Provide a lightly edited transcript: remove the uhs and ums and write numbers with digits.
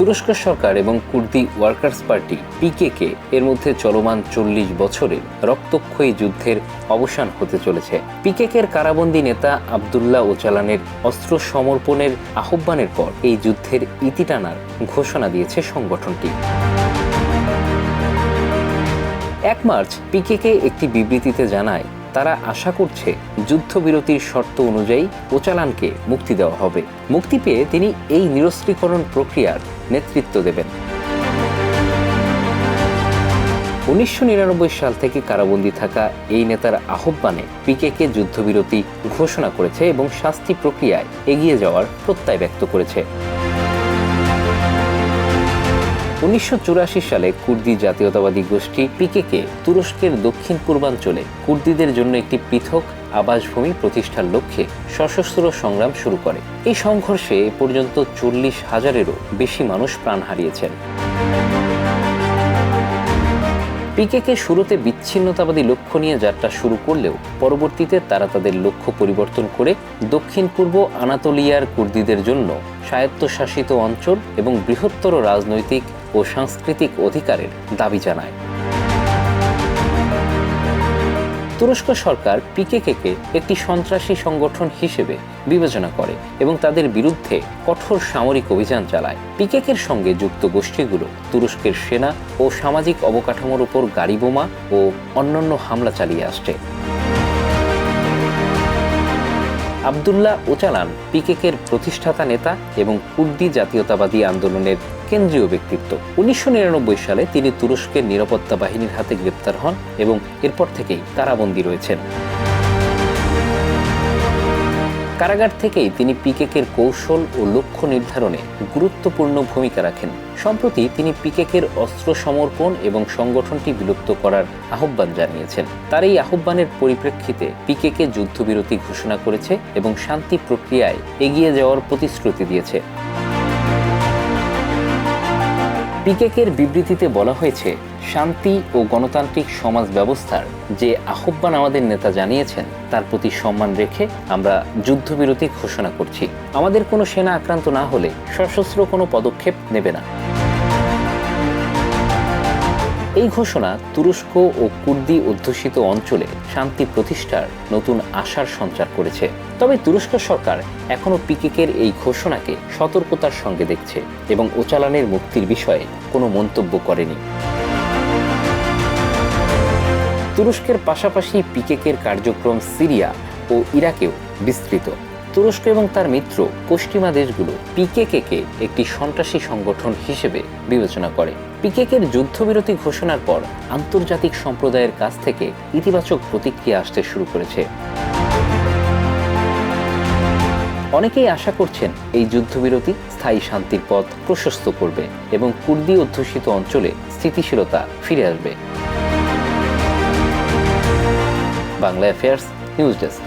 তুরস্ক সরকার এবং কুর্দি ওয়ার্কার্স পার্টি পিকেকে এর মধ্যে চলমান 40 বছরের রক্তক্ষয়ী যুদ্ধের অবসান হতে চলেছে। পিকেকের কারাবন্দী নেতা আবদুল্লাহ ওচালানের অস্ত্র সমর্পণের আহ্বানের পর এই যুদ্ধের ইতি টানার ঘোষণা দিয়েছে সংগঠনটি। 1 মার্চ পিকেকে একটি বিবৃতিতে জানায় তারা আশা করছে যুদ্ধবিরতির শর্ত অনুযায়ী ওচালানকে মুক্তি দেওয়া হবে। মুক্তি পেয়ে তিনি এই নিরস্ত্রীকরণ প্রক্রিয়ার নেতৃত্ব দেবেন। 1999 সাল থেকে কারাবন্দী থাকা এই নেতার আহ্বানে পিকেকে যুদ্ধবিরতি ঘোষণা করেছে এবং শাস্তি প্রক্রিয়ায় এগিয়ে যাওয়ার প্রত্যয় ব্যক্ত করেছে। 1984 সালে কুর্দি জাতীয়তাবাদী গোষ্ঠী পিকেকে তুরস্কের দক্ষিণ পূর্বাঞ্চলে কুর্দিদের জন্য একটি পৃথক আবাসভূমি প্রতিষ্ঠার লক্ষ্যে সশস্ত্র সংগ্রাম শুরু করে। এই সংঘর্ষে এ পর্যন্ত 40,000-এরও বেশি মানুষ প্রাণ হারিয়েছেন। পিকেকে শুরুতে বিচ্ছিন্নতাবাদী লক্ষ্য নিয়ে যাত্রা শুরু করলেও পরবর্তীতে তারা তাদের লক্ষ্য পরিবর্তন করে দক্ষিণ পূর্ব আনাতোলিয়ার কুর্দিদের জন্য স্বায়ত্তশাসিত অঞ্চল এবং বৃহত্তর রাজনৈতিক ও সাংস্কৃতিক অধিকারের দাবি জানায়। তুরস্ক সরকার পিকেকে একটি সন্ত্রাসী সংগঠন হিসেবে বিবেচনা করে এবং তাদের বিরুদ্ধে কঠোর সামরিক অভিযান চালায়। পিকেকের সঙ্গে যুক্ত গোষ্ঠীগুলো তুরস্কের সেনা ও সামাজিক অবকাঠামোর উপর গাড়ি বোমা ও অন্যান্য হামলা চালিয়ে আসছে। আবদুল্লাহ ওচালান পিকেকের প্রতিষ্ঠাতা নেতা এবং কুর্দি জাতীয়তাবাদী আন্দোলনের কেন্দ্রীয় ব্যক্তিত্ব। 1999 সালে তিনি তুরস্কের নিরাপত্তা বাহিনীর হাতে গ্রেপ্তার হন এবং এরপর থেকেই কারাবন্দী রয়েছেন। কারাগার থেকেই তিনি পিকেকের কৌশল ও লক্ষ্য নির্ধারণে গুরুত্বপূর্ণ ভূমিকা রাখেন। সম্প্রতি তিনি পিকেকের অস্ত্র সমর্পণ এবং সংগঠনটি বিলুপ্ত করার আহ্বান জানিয়েছেন। তার এই আহ্বানের পরিপ্রেক্ষিতে পিকেকে যুদ্ধবিরতি ঘোষণা করেছে এবং শান্তি প্রক্রিয়ায় এগিয়ে যাওয়ার প্রতিশ্রুতি দিয়েছে। পিকেকের বিবৃতিতে বলা হয়েছে, শান্তি ও গণতান্ত্রিক সমাজ ব্যবস্থার যে আহ্বান আমাদের নেতা জানিয়েছেন তার প্রতি সম্মান রেখে আমরা যুদ্ধবিরতি ঘোষণা করছি। আমাদের কোনো সেনা আক্রান্ত না হলে সশস্ত্র কোনো পদক্ষেপ নেবে না। এই ঘোষণা তুরস্ক ও কুর্দি অধ্যুষিত অঞ্চলে শান্তি প্রতিষ্ঠার নতুন আশার সঞ্চার করেছে। তবে তুরস্ক সরকার এখনও পিকেকের এই ঘোষণাকে সতর্কতার সঙ্গে দেখছে এবং ওচালানের মুক্তির বিষয়ে কোনো মন্তব্য করেনি। তুরস্কের পাশাপাশি পিকেকের কার্যক্রম সিরিয়া ও ইরাকেও বিস্তৃত। তুরস্ক এবং তার মিত্র পশ্চিমা দেশগুলো পিকেকে একটি সন্ত্রাসী সংগঠন হিসেবে বিবেচনা করে। পিকেকের যুদ্ধবিরতি ঘোষণার পর আন্তর্জাতিক সম্প্রদায়ের কাছ থেকে ইতিবাচক প্রতিক্রিয়া আসতে শুরু করেছে। অনেকেই আশা করছেন এই যুদ্ধবিরতি স্থায়ী শান্তির পথ প্রশস্ত করবে এবং কুর্দি অধ্যুষিত অঞ্চলে স্থিতিশীলতা ফিরে আসবে। Bangla affairs news desk.